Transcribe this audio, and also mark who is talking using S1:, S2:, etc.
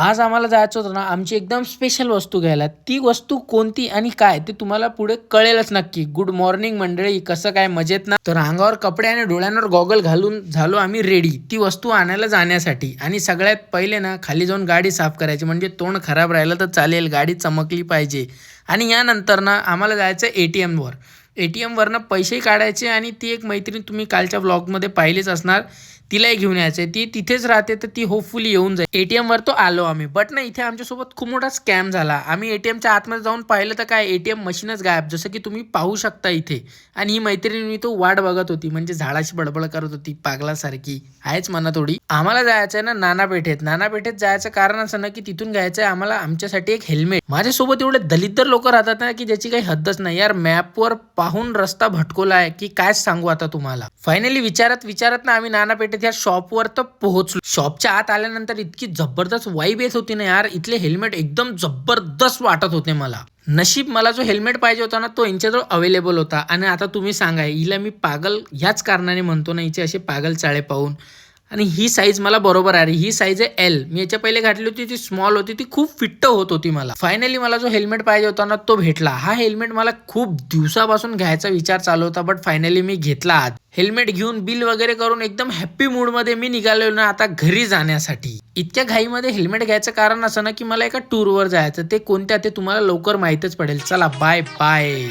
S1: आज आम्हाला जायचं होतं ना, आमची एकदम स्पेशल वस्तू घ्यायला. ती वस्तू कोणती आणि काय ते तुम्हाला पुढे कळेलच नक्की. गुड मॉर्निंग मंडळी, कसं काय मजेत ना? तर अंगावर कपडे आणि डोळ्यांवर गॉगल घालून झालो आम्ही रेडी ती वस्तू आणायला जाण्यासाठी. आणि सगळ्यात पहिले ना खाली जाऊन गाडी साफ करायची, म्हणजे तोंड खराब राहिलं तर चालेल, गाडी चमकली पाहिजे. आणि यानंतर ना आम्हाला जायचं ATMवर. ATMवरनं पैसे काढायचे आणि ती एक मैत्रीण तुम्ही कालच्या व्लॉगमध्ये पाहिलीच असणार, तिलाही घेऊन यायचंय. ती तिथेच राहते तर ती होपफुली येऊन जाईल. ATMवर तो आलो आम्ही, बट ना इथे आमच्यासोबत खूप मोठा स्कॅम झाला. आम्ही ATMच्या आतमध्ये जाऊन पाहिलं तर काय ATM मशीनच गायब, जसं की तुम्ही पाहू शकता इथे. आणि ही मैत्रिणी तो वाट बघत होती, म्हणजे झाडाशी बडबड करत होती पागलासारखी, आहेच म्हणा थोडी. आम्हाला जायचंय ना नानापेठेत. नानापेठेत जायचं कारण असं ना की तिथून घ्यायचंय आम्हाला आमच्यासाठी एक हेल्मेट. माझ्यासोबत एवढे दलितर लोक राहतात ना की ज्याची काही हद्दच नाही यार. मॅपवर पाहून रस्ता भटकोला आहे की काय सांगू आता तुम्हाला. फायनली विचारत विचारत ना आम्ही नानापेठेत या शॉपवर तर पोहोचलो. शॉपच्या आत आल्यानंतर इतकी जबरदस्त वाईब येत होती ना यार, इथले हेल्मेट एकदम जबरदस्त वाटत होते मला. नशीब मला जो हेल्मेट पाहिजे होता ना तो यांच्याजवळ अवेलेबल होता. आणि आता तुम्ही सांगा, हिला मी पागल ह्याच कारणाने म्हणतो ना, हिचे असे पागल चाळे पाहून. आणि ही साईज मला बरोबर आहे. ही साईज आहे L. मी याच्या पहिले घातली होती ती स्मॉल होती, ती खूप फिट्ट होत होती मला. फायनली मला जो हेल्मेट पाहिजे होता ना तो भेटला. हा हेल्मेट मला खूप दिवसापासून घ्यायचा विचार चालू होता, बट फायनली मी घेतला आज. हेल्मेट घेऊन बिल वगैरे करून एकदम हॅप्पी मूडमध्ये मी निघालो ना आता घरी जाण्यासाठी. इतक्या घाईमध्ये हेल्मेट घ्यायचं कारण असं ना की मला एका टूरवर जायचं. ते कोणत्या ते तुम्हाला लवकर माहीतच पडेल. चला बाय बाय.